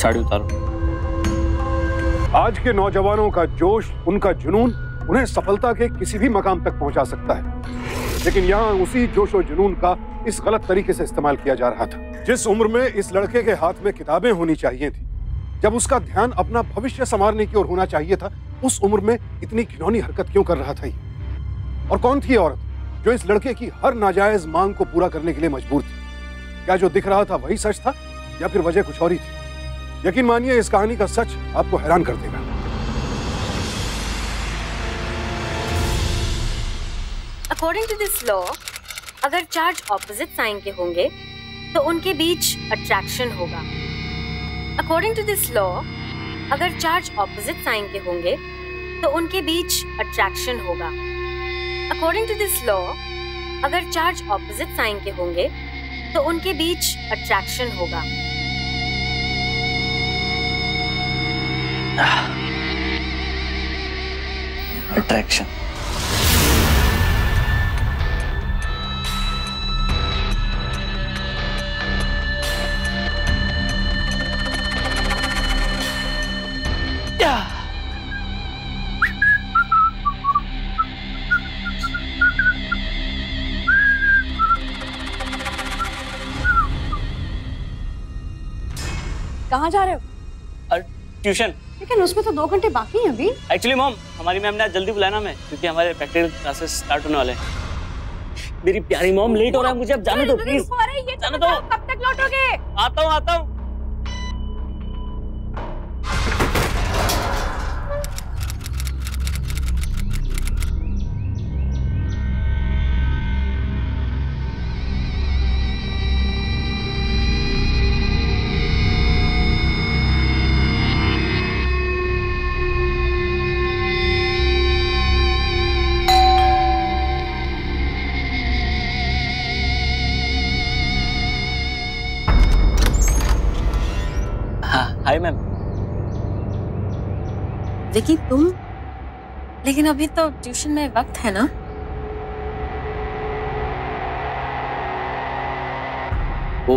साड़ी उतारो। आज के नौजवानों का जोश, उनका जुनून उन्हें सफलता के किसी भी मकाम तक पहुंचा सकता है, लेकिन यहाँ उसी जोश और जुनून का इस गलत तरीके से इस्तेमाल किया जा रहा था। जिस उम्र में इस लड़के के हाथ में किताबें होनी चाहिए थी, जब उसका ध्यान अपना भविष्य संवारने की ओर होना चाहिए था, उस उम्र में इतनी घिनौनी हरकत क्यों कर रहा था ये? और कौन थी औरत जो इस लड़के की हर नाजायज मांग को पूरा करने के लिए मजबूर थी? क्या जो दिख रहा था वही सच था या फिर वजह कुछ और ही थी? यकीन मानिए इस कहानी का सच आपको हैरान कर देगा। According to this law, अगर चार्ज ऑपोजिट साइन के होंगे तो उनके बीच अट्रैक्शन होगा। According to this law, अगर चार्ज ऑपोजिट साइन के होंगे तो उनके बीच अट्रैक्शन होगा। According to this law, अगर चार्ज ऑपोजिट साइन के होंगे तो उनके बीच अट्रैक्शन होगा। अट्रैक्शन। कहाँ जा रहे हो? ट्यूशन। लेकिन उसमें तो 2 घंटे बाकी हैं अभी। एक्चुअली मॉम, हमारी मैम ने आज जल्दी बुलाया ना हमें, क्योंकि हमारे प्रैक्टिकल क्लासेस स्टार्ट होने वाले हैं। मेरी प्यारी मॉम, लेट हो रहा है मुझे, अब जाने दो प्लीज। जाने दो। कब तक लौटोगे? आता हूँ। Hi ma'am. विकी तुम? लेकिन अभी तो ट्यूशन में वक्त है ना? वो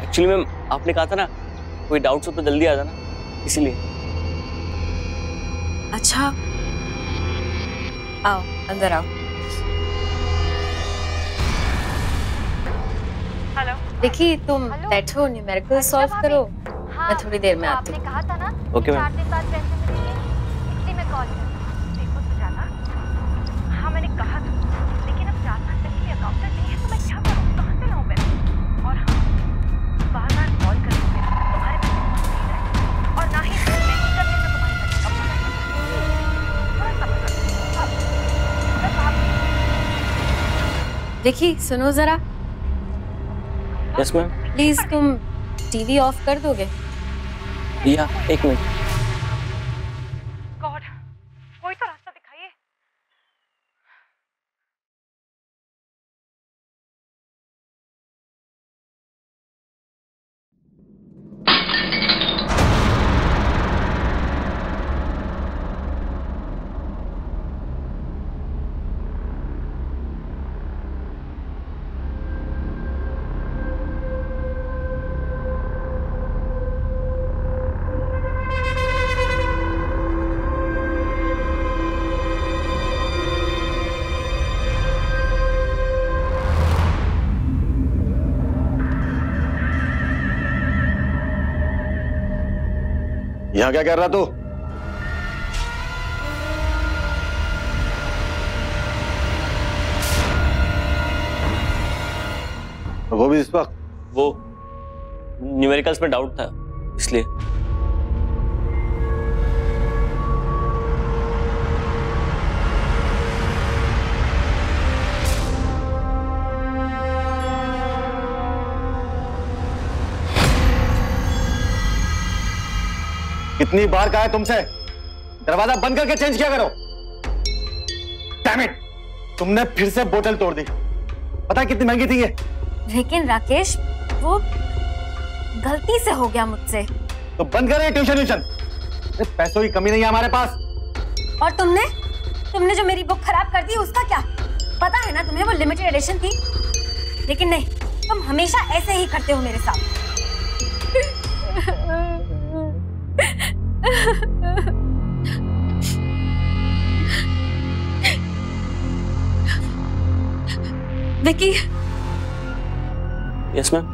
एक्चुअली मैम, आपने कहा था ना कोई डाउट्स हो तो जल्दी आ जाना, इसीलिए। अच्छा, आओ अंदर आओ। हेलो विकी तुम बैठो, न्यूमेरिकल सॉल्व करो। मैं थोड़ी देर में आती हूँ। आपने कहा था ना ओके मैम। 4 दिन बाद पेंशन मिलेगी, इसलिए मैं कॉल कर। देखो सुजाता, हाँ मैंने कहा था, लेकिन अब 4 साल तक के लिए अकाउंटेंट नहीं है तो मैं क्या करूँ, कहाँ से लाऊं पैसे? और हाँ, बार-बार कॉल कर रहे हैं, तुम्हारे पैसे नहीं है और ना ही मैं ही करने से तुम्हारे पैसे कम हो जाएंगे। थोड़ा सब्र करो। विकी सुनो जरा। Yes ma'am. प्लीज तुम टीवी ऑफ कर दोगे? या 1 मिनट। गॉड, कोई तो रास्ता दिखाइए। यहाँ क्या कर रहा तू? वो भी इस वक्त? वो न्यूमेरिकल्स में डाउट था, इसलिए। कितनी बार कहा है तुमसे दरवाजा बंद करके चेंज किया करो। डैम इट, तुमने फिर से बोतल तोड़ दी। पता है कितनी महंगी थी ये? लेकिन राकेश वो गलती से हो गया मुझसे। तो बंद करें ट्यूशन। पैसों की कमी नहीं है हमारे पास। और तुमने जो मेरी बुक खराब कर दी उसका क्या? पता है ना तुम्हें वो लिमिटेड एडिशन थी। लेकिन नहीं, तुम हमेशा ऐसे ही करते हो मेरे साथ। विकी। Yes ma'am.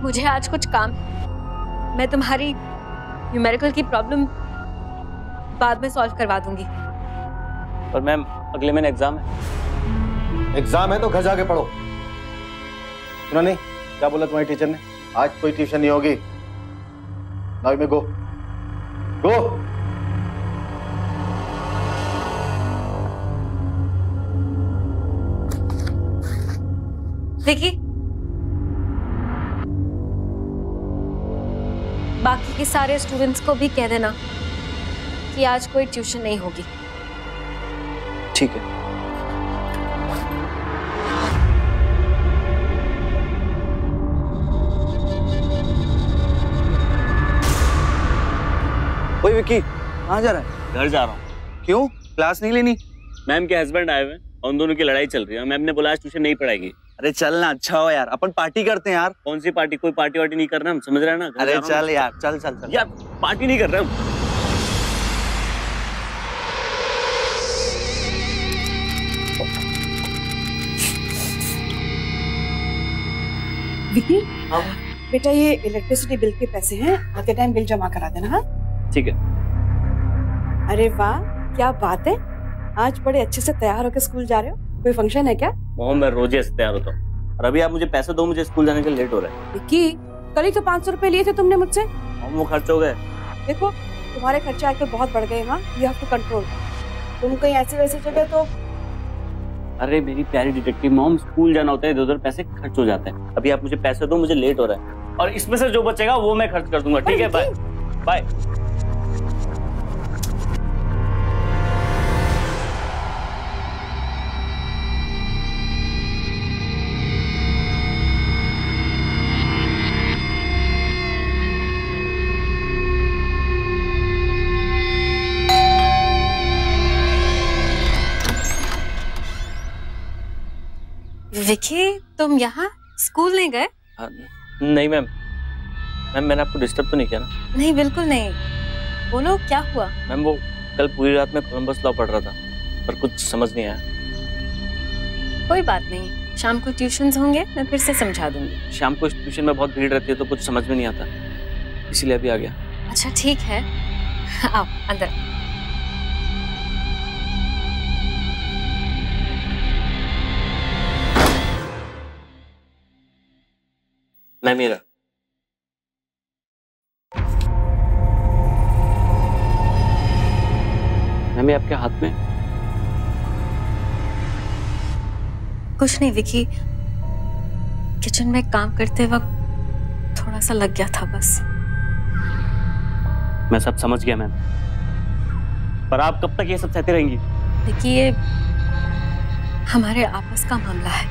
मुझे आज कुछ काम है। मैं तुम्हारी न्यूमेरिकल की प्रॉब्लम बाद में सॉल्व करवा दूंगी। पर मैम अगले महीने एग्जाम है। एग्जाम है तो घर जाके पढ़ो। सुना नहीं क्या बोला तुम्हारी टीचर ने? आज कोई ट्यूशन नहीं होगी। नाउ में गो गो। विकी, बाकी के सारे स्टूडेंट्स को भी कह देना कि आज कोई ट्यूशन नहीं होगी। ठीक है। ओए विक्की, कहाँ जा रहा है? घर जा रहा हूँ। क्यों? क्लास नहीं लेनी? मैम के हस्बैंड आए हुए हैं और उन दोनों की लड़ाई चल रही है। मैम ने बोला आज ट्यूशन नहीं पढ़ाएगी। अरे चल ना, अच्छा हो यार, अपन पार्टी करते हैं यार। कौन सी पार्टी? कोई पार्टी वार्टी नहीं करना, हम समझ रहे हैं ना। अरे चल यार, चल चल चल यार, पार्टी नहीं कर रहे हम। विकी, बेटा ये इलेक्ट्रिसिटी बिल के पैसे हैं, आते टाइम बिल जमा करा देना। हाँ ठीक है। अरे वाह, क्या बात है, आज बड़े अच्छे से तैयार होकर स्कूल जा रहे हो। कोई फंक्शन है क्या? मोहन, मैं रोज ऐसे तैयार होता हूँ और अभी आप मुझे पैसे दो, मुझे स्कूल जाने के लिए लेट हो रहा है। विकी, कल ही तो 500 रुपए लिए थे तुमने मुझसे। वो खर्च हो गए। देखो तुम्हारे खर्चे आजकल बहुत बढ़ गए। हाँ, यू हैव टू कंट्रोल। तुम कहीं ऐसी वैसी जगह तो। अरे मेरी प्यारी डिटेक्टिव मॉम, स्कूल जाना होता है, इधर उधर पैसे खर्च हो जाते हैं। अभी आप मुझे पैसे दो, मुझे लेट हो रहा है और इसमें से जो बचेगा वो मैं खर्च कर दूंगा। ठीक है, बाय बाय। विकी, तुम यहाँ स्कूल नहीं गए? नहीं मैम। मैम मैंने आपको डिस्टर्ब तो नहीं किया ना? नहीं, बिल्कुल नहीं। बोलो क्या हुआ? मैम वो कल पूरी रात में कोलंबस लॉ पढ़ रहा था पर कुछ समझ नहीं आया। कोई बात नहीं, शाम को ट्यूशंस होंगे, मैं फिर से समझा दूंगी। शाम को ट्यूशन में बहुत भीड़ रहती है तो कुछ समझ में नहीं आता, इसीलिए अभी आ गया। अच्छा ठीक है, आओ अंदर। मैं मेरा मैम, आपके हाथ में कुछ नहीं विकी, किचन में काम करते वक्त थोड़ा सा लग गया था बस। मैं सब समझ गया मैम, पर आप कब तक ये सब सहते रहेंगी? विकी, ये हमारे आपस का मामला है,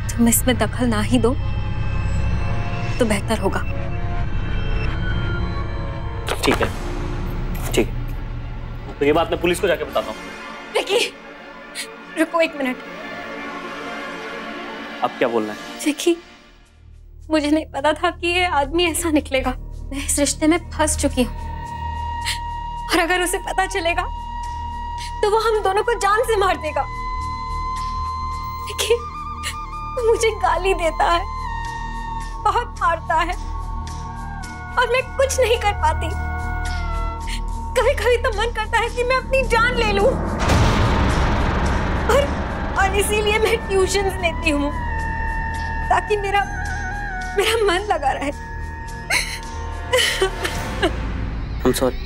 तुम इसमें दखल ना ही दो तो बेहतर होगा। ठीक है, ठीक है, तो ये बात मैं पुलिस को जाके बताता हूँ। विकी, रुको एक मिनट। अब क्या बोलना है? विकी, मुझे नहीं पता था कि ये आदमी ऐसा निकलेगा। मैं इस रिश्ते में फंस चुकी हूँ और अगर उसे पता चलेगा तो वो हम दोनों को जान से मार देगा। विकी, मुझे गाली देता है, बहुत मारता है और मैं कुछ नहीं कर पाती। कभी कभी तो मन करता है कि मैं अपनी जान ले लूं। और इसीलिए मैं ट्यूशंस लेती हूँ ताकि मेरा मन लगा रहे। I'm sorry।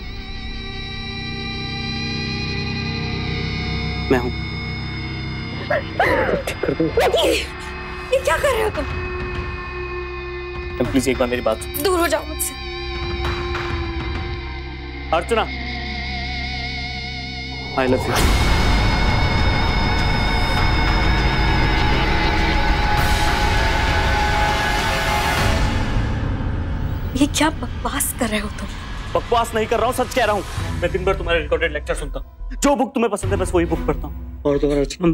मैं हूँ, ठीक कर दूंगा। ये क्या कर रहे हो तुम? प्लीज एक बार मेरी बात सुनो। दूर हो जाओ मुझसे। अर्चना, आई लव यू। ये क्या बकवास कर रहे हो तुम? बकवास नहीं कर रहा हूँ, सच कह रहा हूँ। मैं दिन भर तुम्हारे रिकॉर्डेड लेक्चर सुनता हूँ, जो बुक तुम्हें पसंद है बस वही बुक पढ़ता हूँ। और तो अर्चना,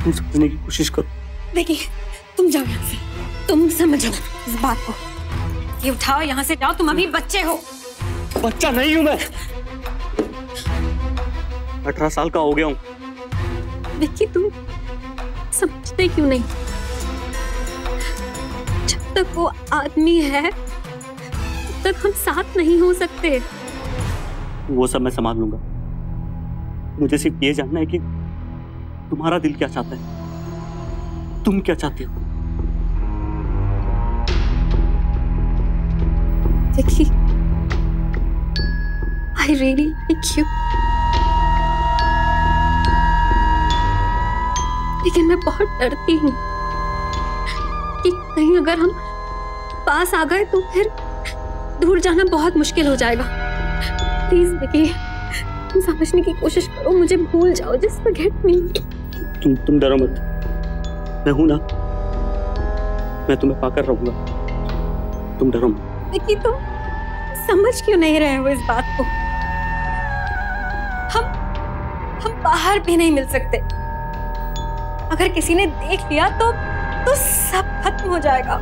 तुम समझने की कोशिश करो। देखिए, तुम जाओ यहाँ से, तुम समझो इस बात को। ये उठाओ, यहाँ से जाओ, तुम अभी बच्चे हो। बच्चा नहीं हूं मैं, 18 साल का हो गया हूं। विक्की, तुम समझते क्यों नहीं? जब तक वो आदमी है तब तक हम साथ नहीं हो सकते। वो सब मैं संभाल लूंगा, मुझे सिर्फ ये जानना है कि तुम्हारा दिल क्या चाहता है, तुम क्या चाहती हो? Vicky, I really like you, लेकिन मैं बहुत डरती हूँ कि कहीं अगर हम पास आ गए तो फिर दूर जाना बहुत मुश्किल हो जाएगा। प्लीज विक्की, तुम समझने की कोशिश करो, मुझे भूल जाओ, जस्ट फॉरगेट मी। तुम डरो मत, मैं हूं ना, मैं तुम्हें पाकर रहूंगा, तुम डरो मत। विक्की, तुम समझ क्यों नहीं रहे हो इस बात को? हम बाहर भी नहीं मिल सकते। अगर किसी ने देख लिया तो सब खत्म हो जाएगा।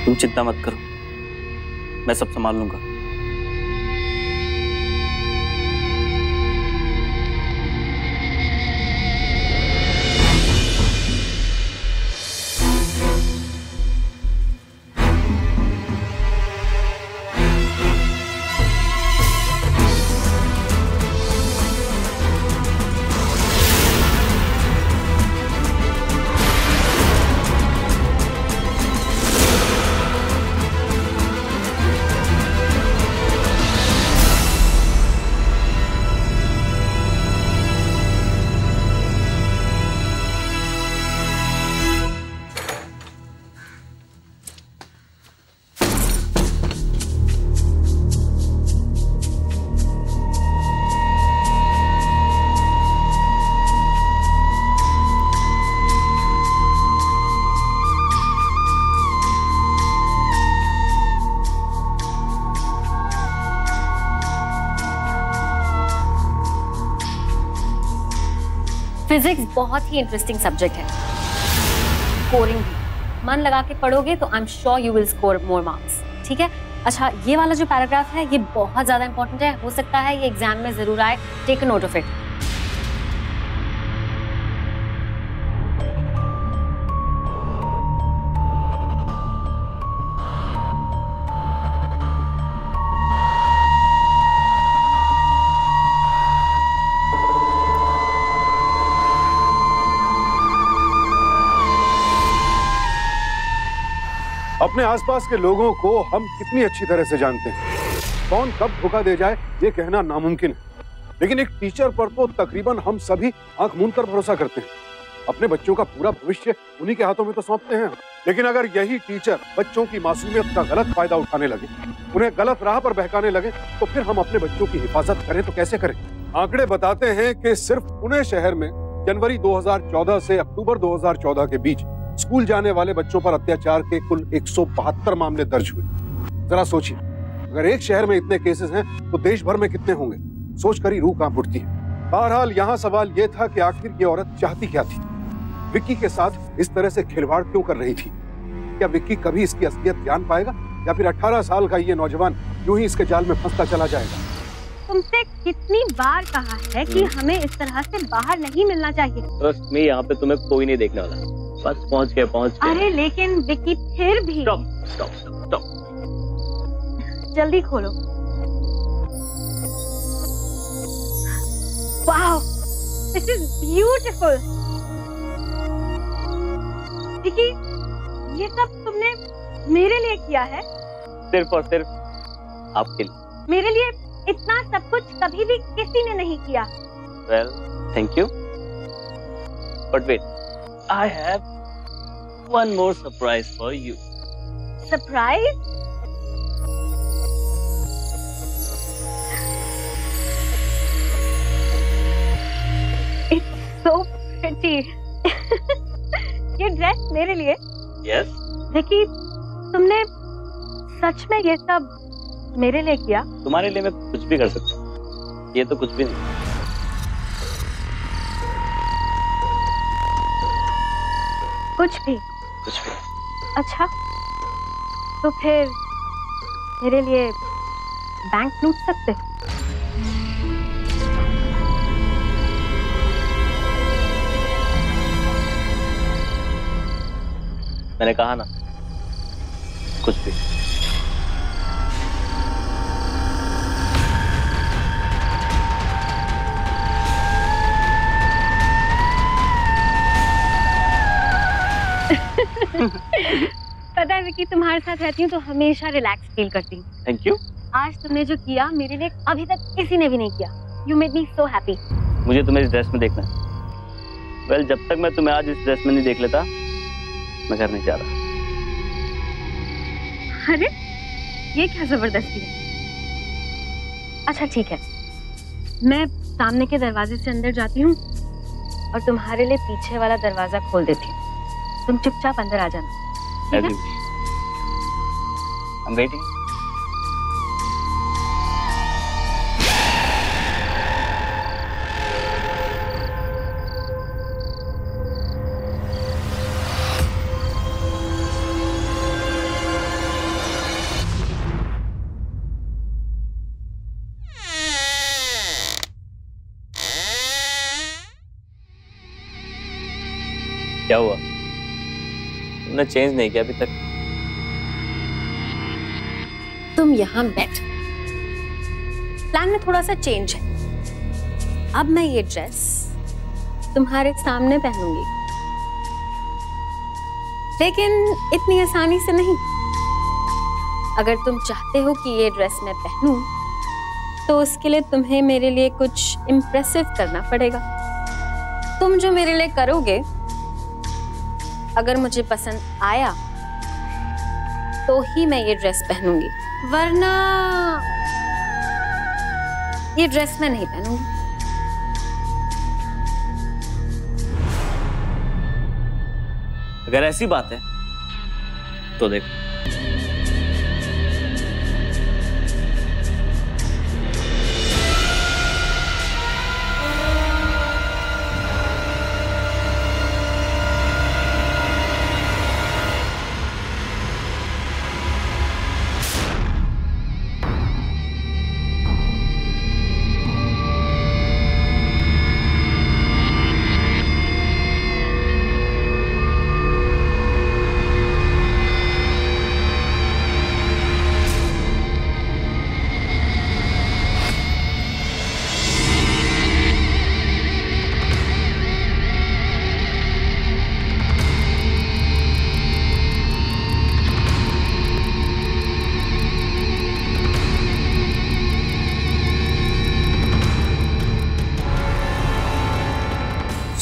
तुम चिंता मत करो, मैं सब संभाल लूंगा। फिजिक्स बहुत ही इंटरेस्टिंग सब्जेक्ट है, स्कोरिंग भी। मन लगा के पढ़ोगे तो I am sure you will score more marks. ठीक है, अच्छा ये वाला जो पैराग्राफ है ये बहुत ज्यादा इंपॉर्टेंट है, हो सकता है ये एग्जाम में जरूर आए, take a note of it. अपने आसपास के लोगों को हम कितनी अच्छी तरह से जानते हैं, कौन कब धोखा दे जाए ये कहना नामुमकिन है, लेकिन एक टीचर पर तो तकरीबन हम सभी आंख मूंद कर भरोसा करते हैं। अपने बच्चों का पूरा भविष्य उन्हीं के हाथों में तो सौंपते हैं। लेकिन अगर यही टीचर बच्चों की मासूमियत का गलत फायदा उठाने लगे, उन्हें गलत राह पर बहकाने लगे, तो फिर हम अपने बच्चों की हिफाजत करें तो कैसे करें? आंकड़े बताते हैं कि सिर्फ पुणे शहर में जनवरी 2014 से अक्टूबर 2014 के बीच स्कूल जाने वाले बच्चों पर अत्याचार के कुल 172 मामले दर्ज हुए। जरा सोचिए, अगर एक शहर में इतने केसेस हैं तो देश भर में कितने होंगे? सोचकर ही रूह कांप उठती है। बहरहाल यहाँ सवाल ये था कि आखिर ये औरत चाहती क्या थी, विक्की के साथ इस तरह से खिलवाड़ क्यों कर रही थी? क्या विक्की कभी इसकी असलियत जान पाएगा, या फिर 18 साल का ये नौजवान यूं ही इसके जाल में फंसता चला जाएगा? तुमसे कितनी बार कहा है कि हमें इस तरह से बाहर नहीं मिलना चाहिए। ट्रस्ट मी, यहाँ पे तुम्हें कोई नहीं देखने वाला, बस पहुँच गए। अरे लेकिन विक्की फिर भी। स्टॉप। जल्दी खोलो। Wow, this is beautiful. Vicky, ये सब तुमने मेरे लिए किया है? सिर्फ और सिर्फ आपके लिए। मेरे लिए इतना सब कुछ कभी भी किसी ने नहीं किया। Well, thank you. But wait, I have one more surprise for you. Surprise? It's so pretty. ये ड्रेस मेरे लिए? Yes. विक्की, तुमने सच में ये सब मेरे लिए किया? तुम्हारे लिए मैं कुछ भी कर सकता हूँ, ये तो कुछ भी नहीं। कुछ भी? कुछ भी। अच्छा, तो फिर मेरे लिए बैंक लूट सकते हो? मैंने कहा ना, कुछ भी। पता है विकी, तुम्हारे साथ रहती हूँ तो हमेशा रिलैक्स फील करती हूँ। Thank you. आज तुमने जो किया मेरे लिए अभी तक किसी ने भी नहीं किया। You made me so happy. मुझे तुम्हें इस ड्रेस में देखना है। वेल, जब तक मैं तुम्हें आज इस ड्रेस में नहीं देख लेता, मैं घर नहीं जा रहा। अरे ये क्या जबरदस्ती है। अच्छा ठीक है, मैं सामने के दरवाजे से अंदर जाती हूँ और तुम्हारे लिए पीछे वाला दरवाजा खोल देती हूँ। तुम चुपचाप अंदर आ जाना। ठीक है? I'm waiting. क्या हुआ? तुमने चेंज नहीं किया अभी तक। तुम यहाँ बैठ। प्लान में थोड़ा सा चेंज है। अब मैं ये ड्रेस तुम्हारे सामने पहनूंगी, लेकिन इतनी आसानी से नहीं। अगर तुम चाहते हो कि ये ड्रेस मैं पहनूं, तो उसके लिए तुम्हें मेरे लिए कुछ इम्प्रेसिव करना पड़ेगा। तुम जो मेरे लिए करोगे, अगर मुझे पसंद आया तो ही मैं ये ड्रेस पहनूंगी, वरना ये ड्रेस मैं नहीं पहनूंगी। अगर ऐसी बात है तो देख,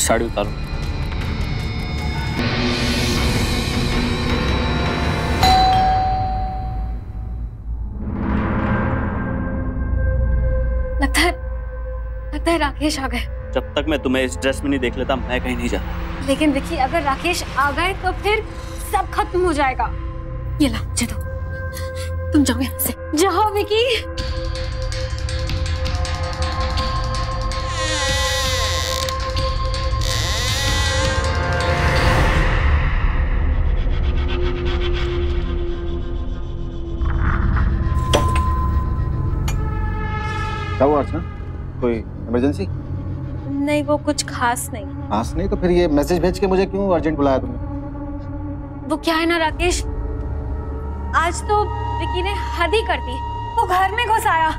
साड़ी उतारो। लगता है राकेश आ गए। जब तक मैं तुम्हें इस ड्रेस में नहीं देख लेता, मैं कहीं नहीं जाता। लेकिन विकी, अगर राकेश आ गए तो फिर सब खत्म हो जाएगा। ये ला, मुझे दो। तुम जाओ यहाँ से। जाओ विकी। क्या हुआ अर्चना? कोई इमरजेंसी? नहीं, वो कुछ खास नहीं। खास नहीं तो फिर ये मैसेज भेज के मुझे क्यों अर्जेंट बुलाया तुमने? वो क्या है ना राकेश, आज तो विकी ने हद ही कर दी। वो घर में घुस आया,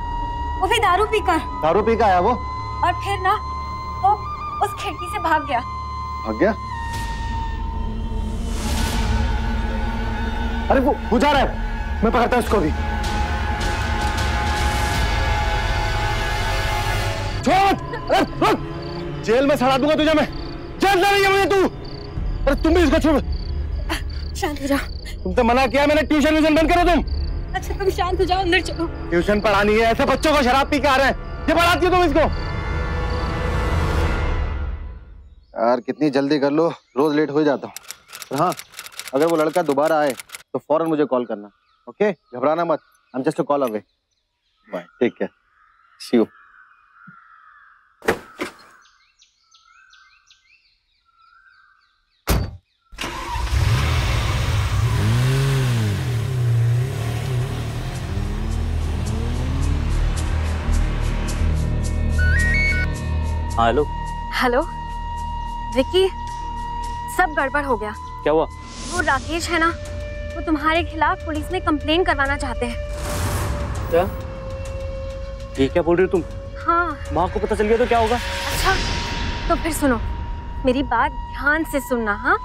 वो भी दारू पीकर। दारू पी के आया वो? और फिर ना वो उस खिड़की से भाग गया। भाग गया? अरे वो जा रहा है, मैं पकड़ता हूं उसको भी। छोड़! जेल में सड़ा दूंगा तुझे मैं। जेल ना रही है मुझे तू। अरे तुम भी इसको छोड़। शांत हो जाओ। तुमसे मना किया मैंने, ट्यूशन बंद करो तुम। अच्छा तुम शांत हो जाओ, अंदर चलो। ट्यूशन पढ़ानी है? ऐसे बच्चों को शराब पी के आ रहे हैं, ये पढ़ाती हो तुम इसको? यार कितनी जल्दी कर लो, रोज लेट हो जाता हूँ। हाँ, अगर वो लड़का दोबारा आए तो फौरन मुझे कॉल करना। ओके, घबराना मत। I am just a call away. Bye, take care, see you. हाँ हेलो। हेलो विक्की, सब गड़बड़ हो गया। क्या हुआ? वो राकेश है ना, वो तुम्हारे खिलाफ पुलिस में कंप्लेन करवाना चाहते हैं। क्या? ये क्या बोल रही हो तुम? हाँ। माँ को पता चल गया तो क्या होगा? अच्छा तो फिर सुनो, मेरी बात ध्यान से सुनना। हाँ,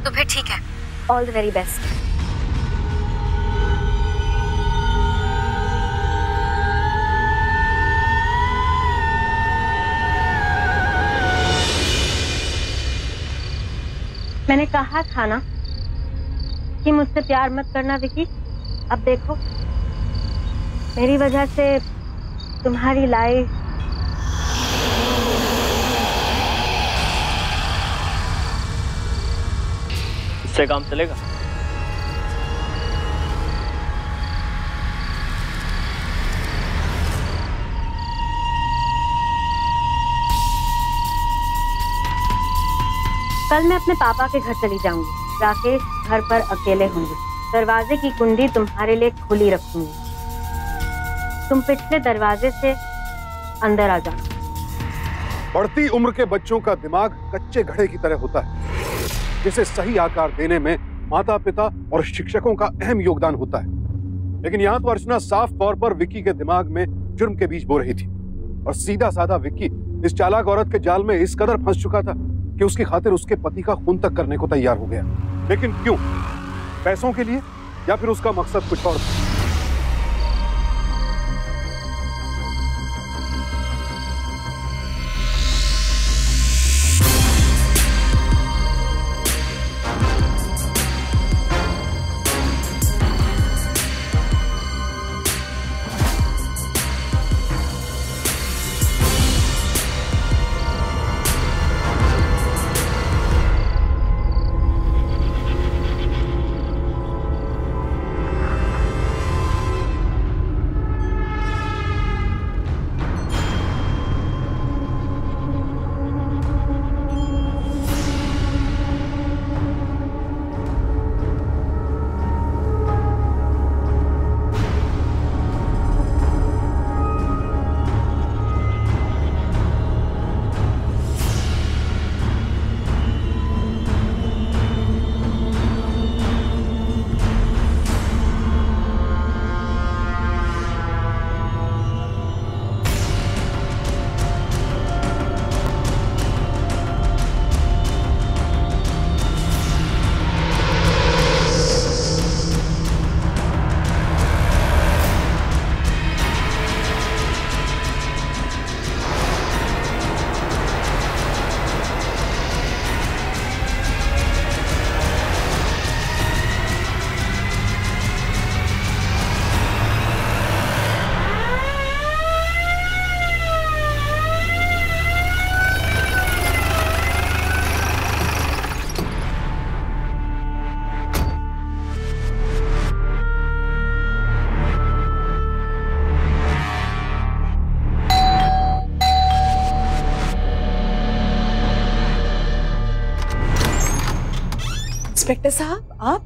तो फिर ठीक है, ऑल द वेरी बेस्ट। मैंने कहा था ना कि मुझसे प्यार मत करना विकी। अब देखो, मेरी वजह से तुम्हारी लाइफ इससे काम चलेगा? कल मैं अपने पापा के घर चली जाऊंगी। राकेश घर पर अकेले होंगे। दरवाजे की कुंडी तुम्हारे लिए खुली रखूंगी। तुम पिछले दरवाजे से अंदर आ जाओ। बढ़ती उम्र के बच्चों का दिमाग कच्चे घड़े की तरह होता है, जिसे सही आकार देने में माता पिता और शिक्षकों का अहम योगदान होता है। लेकिन यहाँ तो अर्चना साफ तौर पर विक्की के दिमाग में जुर्म के बीज बो रही थी, और सीधा साधा विक्की इस चालाक औरत के जाल में इस कदर फंस चुका था कि उसकी खातिर उसके पति का खून तक करने को तैयार हो गया। लेकिन क्यों? पैसों के लिए, या फिर उसका मकसद कुछ और था? इंस्पेक्टर साहब, आप?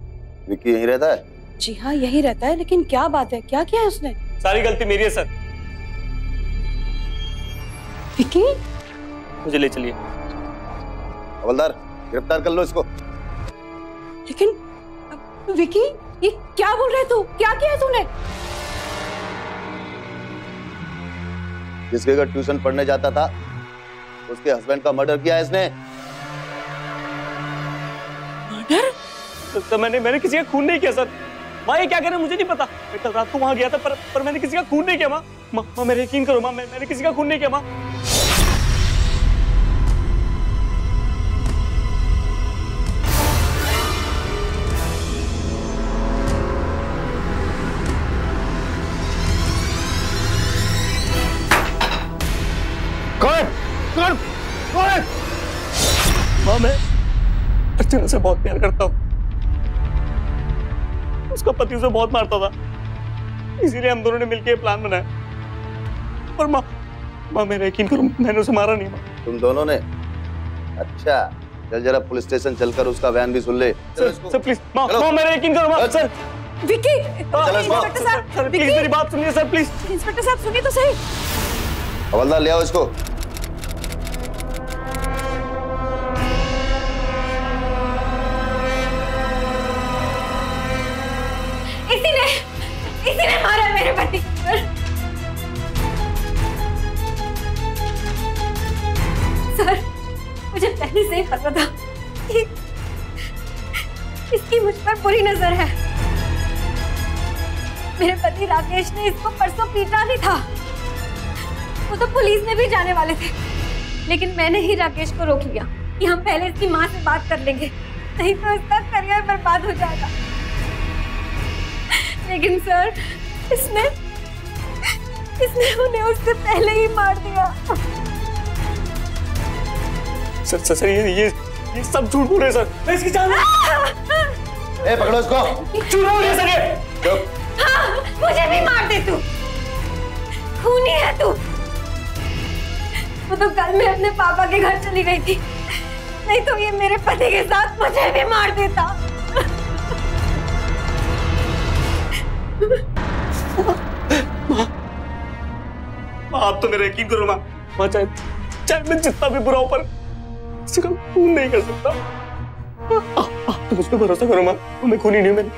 विक्की यहीं रहता है? जी हाँ, यही रहता है। लेकिन क्या बात है, क्या किया है उसने? सारी गलती मेरी है सर। विक्की? मुझे ले चलिए। हवलदार, गिरफ्तार कर लो इसको। लेकिन विक्की, ये क्या बोल रहे तू? क्या किया है तूने? जिसके घर ट्यूशन पढ़ने जाता था, उसके हस्बैंड का मर्डर किया है इसने। मर्डर? तो मैंने किसी का खून नहीं किया सर। माँ ये क्या कह रहे हैं मुझे नहीं पता। मैं कल रात को वहां गया था, पर मैंने किसी का खून नहीं किया। माँ मेरे यकीन करो माँ, मैंने किसी का खून नहीं किया माँ। कौन? माँ मैं अर्चना से बहुत प्यार करता हूँ। उसका पति उसे बहुत मारता था, इसीलिए हम दोनों ने मिलकर प्लान बनाया। और माँ मेरा यकीन करो, मैंने उसे मारा नहीं। माँ तुम दोनों ने? अच्छा, चल जरा पुलिस स्टेशन चलकर उसका बयान भी सुन ले। सर प्लीज माँ मेरा यकीन करो माँ। सर विक्की, इंस्पेक्टर साहब, सर प्लीज मेरी बात सुनिए सर प्लीज। इंस्पेक्टर साहब सुनिए तो सही। हवलदार ले आओ इसको। इसी ने मारा मेरे पति पर। सर मुझे पहले से ही पता था कि इसकी मुझ पर बुरी नजर है। मेरे पति राकेश ने इसको परसों पीटा नहीं था। वो तो पुलिस में भी जाने वाले थे, लेकिन मैंने ही राकेश को रोक लिया कि हम पहले इसकी माँ से बात कर लेंगे, नहीं तो इसका करियर बर्बाद हो जाएगा। लेकिन सर इसने उन्हें उससे पहले ही मार दिया। सर ये सब झूठ बोल रहे सर। मैं इसकी जान ए पकड़ो इसको। झूठ बोल रहे सर ये। चुप। हाँ मुझे भी मार दे तू, खूनी है तू। वो तो कल मैं अपने पापा के घर चली गई थी, नहीं तो ये मेरे पति के साथ मुझे भी मार देता। माँ आप तो मेरा यकीन करो माँ चाहे मैं जितना भी बुरा हूं पर किसी का खून नहीं कर सकता। आप तो मुझ पर भरोसा करो माँ, मैं खूनी नहीं हूं, मैंने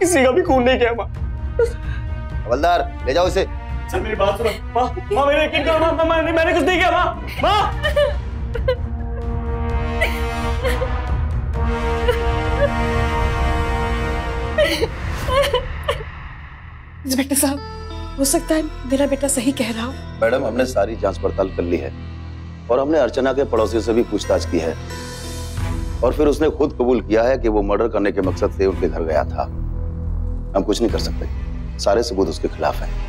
किसी का भी खून नहीं किया माँ। हवलदार ले जाओ इसे। सर मेरी बात सुनो माँ मेरा यकीन करो माँ, मैंने कुछ नहीं किया माँ। इंस्पेक्टर साहब, हो सकता है मेरा बेटा सही कह रहा हो। मैडम हमने सारी जांच पड़ताल कर ली है और हमने अर्चना के पड़ोसी से भी पूछताछ की है और फिर उसने खुद कबूल किया है कि वो मर्डर करने के मकसद से उनके घर गया था। हम कुछ नहीं कर सकते, सारे सबूत उसके खिलाफ हैं।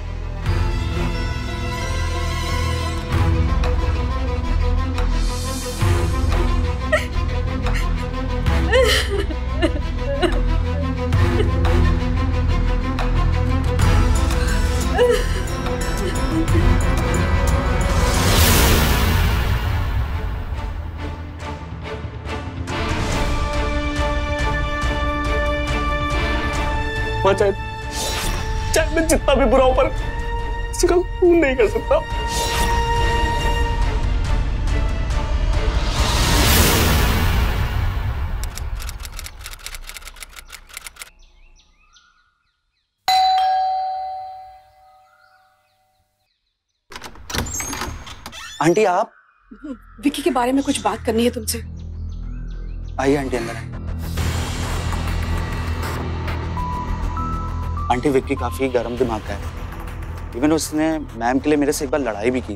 चाहे मैं जितना भी बुरा हूं पर किसी का खून नहीं कर सकता। आंटी आप? विक्की के बारे में कुछ बात करनी है तुमसे। आइए आंटी अंदर आइए। आंटी विक्की काफी गर्म दिमाग का है। इवन उसने मैम के लिए मेरे से एक बार लड़ाई भी की।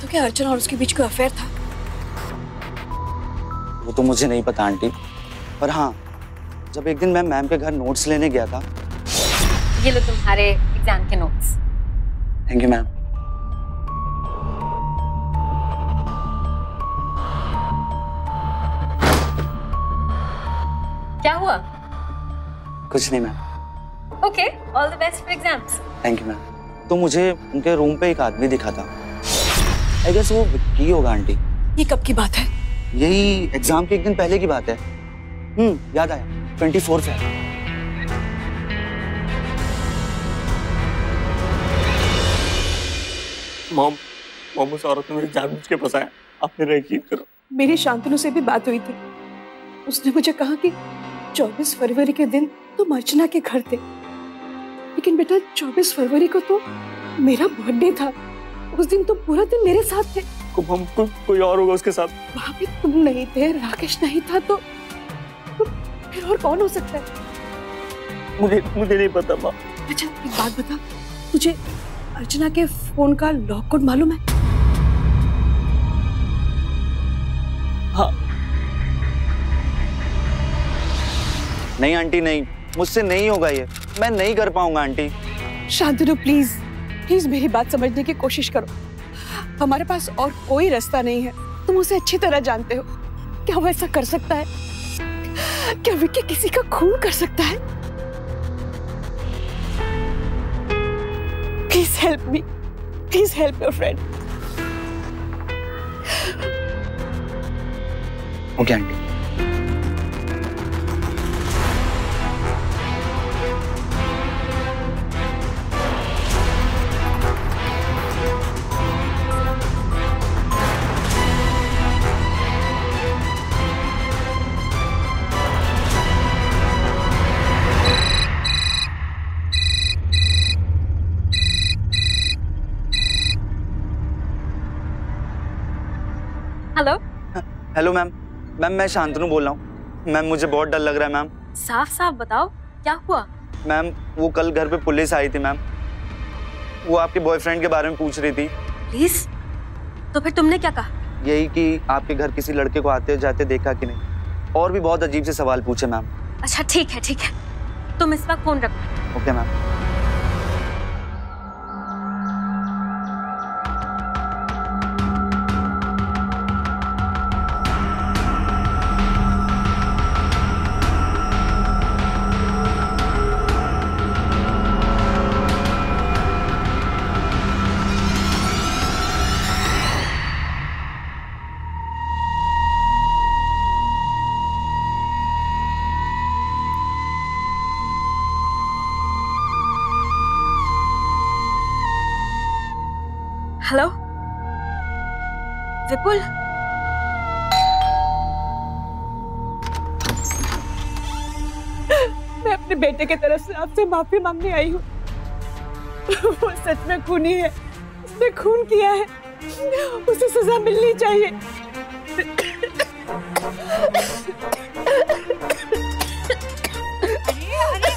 तो क्या अर्चना और उसके बीच कोई अफेयर था? वो तो मुझे नहीं पता आंटी, पर हाँ जब एक दिन मैं मैम के घर नोट्स लेने गया था। ये लो तुम्हारे एग्जाम के नोट्स। Thank you ma'am. क्या हुआ? कुछ नहीं ma'am. Okay, all the best for exams. Thank you ma'am. तो मुझे उनके रूम पे एक आदमी दिखा था। आई गेस वो विक्की होगा आंटी। ये कब की बात है? यही एग्जाम के एक दिन पहले की बात है। याद आया, 24 फेब। मॉम उस औरत ने मुझे जानबूझ के फंसाया। आप मेरा यकीन करो। मेरी शांतनु से भी बात हुई थी। उसने मुझे कहा कि 24 फरवरी के दिन तुम अर्चना के घर थे, लेकिन बेटा 24 फरवरी को तो मेरा बर्थडे था। उस दिन तुम पूरा दिन मेरे साथ थे। कोई और होगा उसके साथ। वहाँ पे तुम नहीं थे, राकेश नहीं था, तो फिर और कौन हो सकता है? मुझे नहीं पता माँ। अच्छा एक बात बता, तुझे अर्चना के फोन का लॉक कोड मालूम है? हाँ। नहीं आंटी नहीं, मुझसे नहीं होगा ये। मैं नहीं कर पाऊंगा आंटी। शांतनु प्लीज प्लीज मेरी बात समझने की कोशिश करो। हमारे पास और कोई रास्ता नहीं है। तुम उसे अच्छी तरह जानते हो। क्या वो ऐसा कर सकता है? क्या विक्की किसी का खून कर सकता है? Please help me, please help your friend. Okay aunty, hello. Hello ma'am. Ma'am मैं शांतनु बोल रहा हूँ। मैम मुझे बहुत डर लग रहा है मैम। साफ साफ बताओ क्या हुआ। मैम वो कल घर पे पुलिस आई थी मैम। वो आपके बॉयफ्रेंड के बारे में पूछ रही थी। प्लीज। तो फिर तुमने क्या कहा। यही कि आपके घर किसी लड़के को आते जाते देखा कि नहीं, और भी बहुत अजीब से सवाल पूछे मैम। अच्छा ठीक है, तुम इस वक्त फोन रखो। Okay ma'am. हेलो विपुल। मैं अपने बेटे की तरफ से आपसे माफी मांगने आई हूँ। वो सच में खूनी है, उसने खून किया है, उसे सजा मिलनी चाहिए। अरे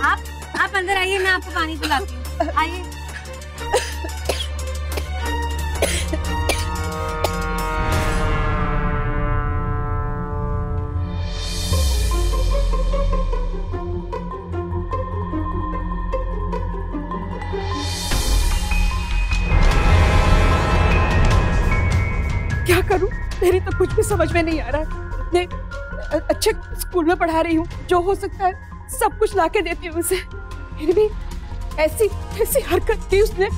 आप अंदर आइए, मैं आपको पानी पिलाती हूँ। आइए। क्या करूं, मेरी तो कुछ भी समझ में नहीं आ रहा है। इतने अच्छे स्कूल में पढ़ा रही हूँ, जो हो सकता है सब कुछ लाके देती हूँ उसे, फिर भी ऐसी ऐसी हरकत की उसने।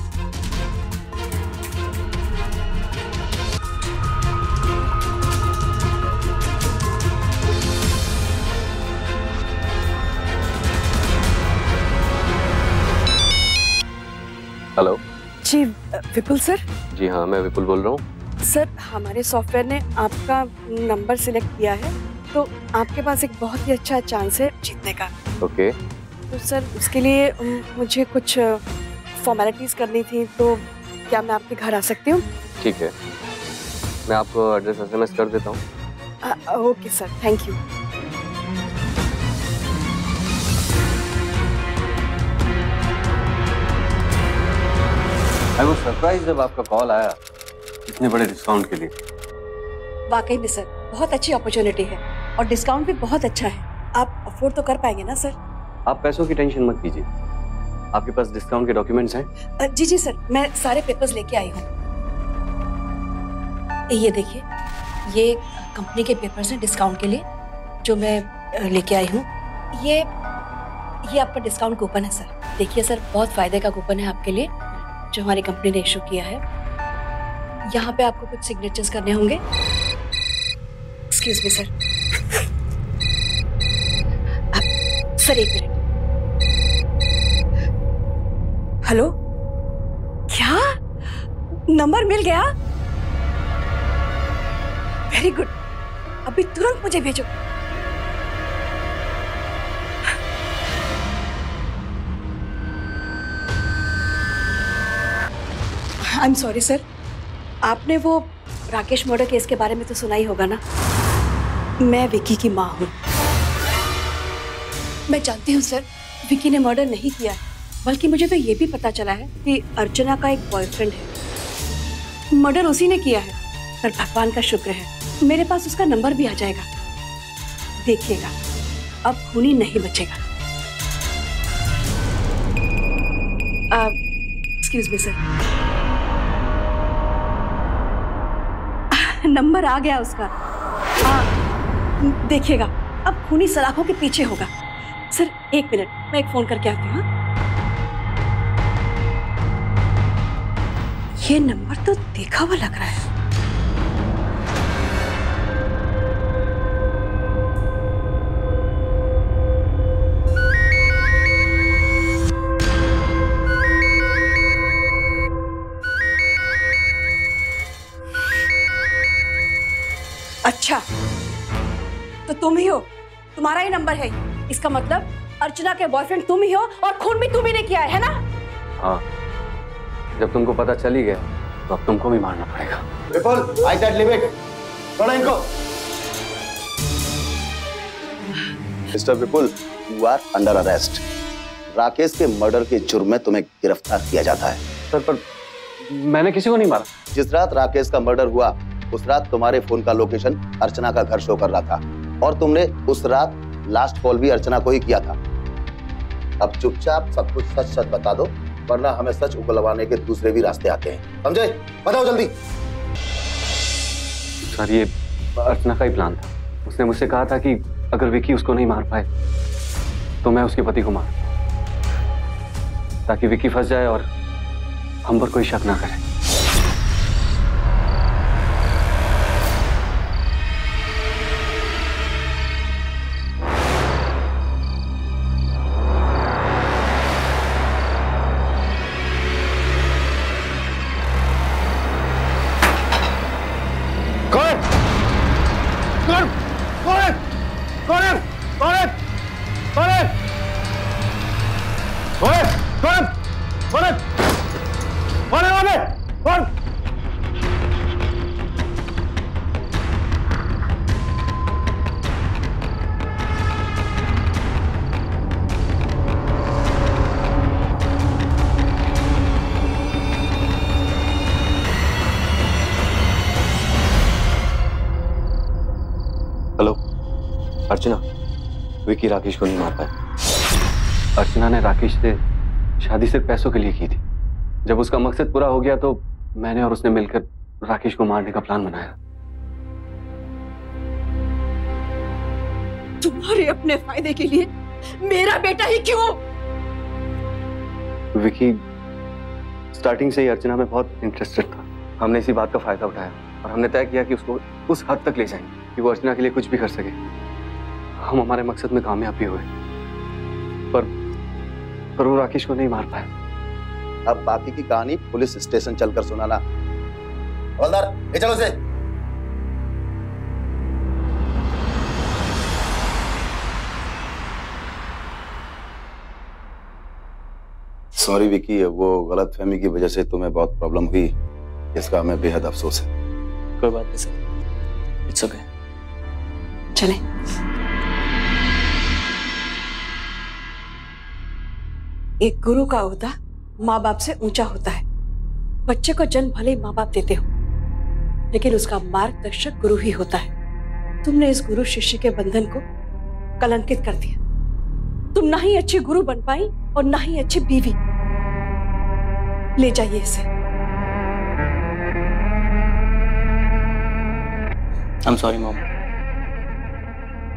हेलो जी विपुल सर। जी हाँ, मैं विपुल बोल रहा हूँ। सर हमारे सॉफ्टवेयर ने आपका नंबर सिलेक्ट किया है, तो आपके पास एक बहुत ही अच्छा चांस है जीतने का। ओके। तो सर उसके लिए मुझे कुछ फॉर्मेलिटीज करनी थी, तो क्या मैं आपके घर आ सकती हूँ। ठीक है, मैं आपको एड्रेस SMS कर देता हूँ। Okay sir, thank you. I was surprise जब आपका कॉल आया इतने बड़े डिस्काउंट के लिए। वाकई में सर बहुत अच्छी अपॉर्चुनिटी है और डिस्काउंट भी बहुत अच्छा है। आप अफोर्ड तो कर पाएंगे ना सर। आप पैसों की टेंशन मत कीजिए, आपके पास डिस्काउंट के डॉक्यूमेंट्स हैं। जी जी सर, मैं सारे पेपर्स लेके आई हूँ। ये देखिए, ये कंपनी के पेपर्स हैं डिस्काउंट के लिए जो मैं लेके आई हूँ। ये आपका डिस्काउंट कूपन है सर। देखिए सर, बहुत फायदे का कूपन है आपके लिए जो हमारी कंपनी ने इशू किया है। यहाँ पे आपको कुछ सिग्नेचर्स करने होंगे। Excuse me sir. सर एक मिनट। हेलो, क्या नंबर मिल गया? वेरी गुड, अभी तुरंत मुझे भेजो। आई एम सॉरी सर, आपने वो राकेश मर्डर केस के बारे में तो सुना ही होगा ना। मैं विकी की माँ हूँ। मैं जानती हूँ सर, विकी ने मर्डर नहीं किया है, बल्कि मुझे तो ये भी पता चला है कि अर्चना का एक बॉयफ्रेंड है। मर्डर उसी ने किया है, पर भगवान का शुक्र है मेरे पास उसका नंबर भी आ जाएगा। देखिएगा, अब खूनी नहीं बचेगा। एक्सक्यूज मी सर, नंबर आ गया उसका। देखिएगा, अब खूनी सलाखों के पीछे होगा। सर एक मिनट, मैं एक फोन करके आती हूँ। ये नंबर तो देखा हुआ लग रहा है। अच्छा, तो तुम ही हो, तुम्हारा ही नंबर है। इसका मतलब अर्चना के बॉयफ्रेंड तुम ही हो और खून भी तुम ही ने किया है ना? हाँ, जब तुमको पता चल ही गया तो अब तुमको भी मारना पड़ेगा। Vipul, I that limit. छोड़ो इनको। Mister Vipul, you are under arrest. Rakesh के मर्डर के जुर्म में तुम्हें गिरफ्तार किया जाता है। सर पर मैंने किसी को नहीं मारा। जिस रात राकेश का मर्डर हुआ उस रात तुम्हारे फोन का लोकेशन अर्चना का घर शो कर रहा था और तुमने उस रात लास्ट कॉल भी अर्चना को ही किया था। अब चुपचाप सब कुछ सच सच बता दो, वरना हमें सच उगलवाने के दूसरे भी रास्ते आते हैं। समझे? बताओ जल्दी। सर ये अर्चना का ही प्लान था। उसने मुझसे कहा था कि अगर विकी उसको नहीं मार पाए तो मैं उसके पति को मार, ताकि विकी फंस जाए और हम पर कोई शक ना करे। हेलो अर्चना, विकी राकेश को नहीं मार पाया। अर्चना ने राकेश से शादी सिर्फ पैसों के लिए की थी। जब उसका मकसद पूरा हो गया तो मैंने और उसने मिलकर राकेश को मारने का प्लान बनाया। तुम्हारे अपने फायदे के लिए मेरा बेटा ही क्यों? विकी स्टार्टिंग से ही अर्चना में बहुत इंटरेस्टेड था। हमने इसी बात का फायदा उठाया और हमने तय किया कि उसको उस हद तक ले जाएंगे कि वो अर्चना के लिए कुछ भी कर सके। हम हमारे मकसद में कामयाब भी हुए, पर वो राकेश को नहीं मार पाया। अब बाकी की कहानी पुलिस स्टेशन चलकर सुनाना। हवलदार, ले चलो उसे। सॉरी विकी, वो गलतफहमी की वजह से तुम्हें बहुत प्रॉब्लम हुई, इसका हमें बेहद अफसोस है। कोई बात नहीं सर, इट्स ओके। चले। एक गुरु का ओहदा माँ बाप से ऊंचा होता है। बच्चे को जन्म भले ही माँ बाप देते हो, लेकिन उसका मार्गदर्शक गुरु ही होता है। तुमने इस गुरु शिष्य के बंधन को कलंकित कर दिया। तुम ना ही अच्छी गुरु बन पाई और ना ही अच्छी बीवी। ले जाइए इसे। आई एम सॉरी मॉम,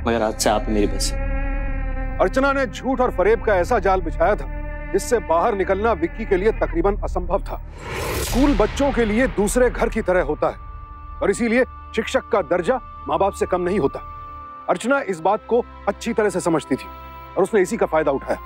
मगर आज से आप ही मेरी बस। अर्चना ने झूठ और फरेब का ऐसा जाल बिछाया था जिससे बाहर निकलना विक्की के लिए तकरीबन असंभव था। स्कूल बच्चों के लिए दूसरे घर की तरह होता है और इसीलिए शिक्षक का दर्जा माँ बाप से कम नहीं होता। अर्चना इस बात को अच्छी तरह से समझती थी और उसने इसी का फायदा उठाया।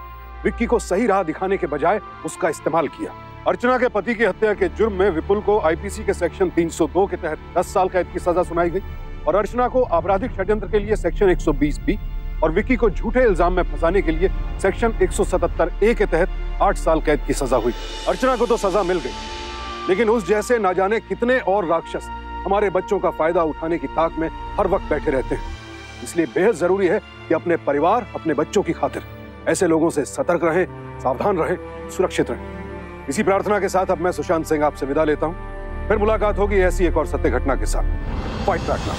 विक्की को सही राह दिखाने के बजाय उसका इस्तेमाल किया। अर्चना के पति की हत्या के जुर्म में विपुल को आईपीसी के सेक्शन 302 के तहत 10 साल कैद की सजा सुनाई गई और अर्चना को आपराधिक षड्यंत्र के लिए सेक्शन 120 और विक्की को झूठे इल्जाम में फंसाने के लिए सेक्शन 177A के तहत 8 साल कैद की सजा हुई। अर्चना को तो सजा मिल गई, लेकिन उस जैसे ना जाने कितने और राक्षस हमारे बच्चों का फायदा उठाने की ताक में हर वक्त बैठे रहते हैं। इसलिए बेहद जरूरी है कि अपने परिवार, अपने बच्चों की खातिर ऐसे लोगों से सतर्क रहें, सावधान रहें, सुरक्षित रहें। इसी प्रार्थना के साथ अब मैं सुशांत सिंह आपसे विदा लेता हूं। फिर मुलाकात होगी ऐसी एक और सत्य घटना के साथ। Fight back now.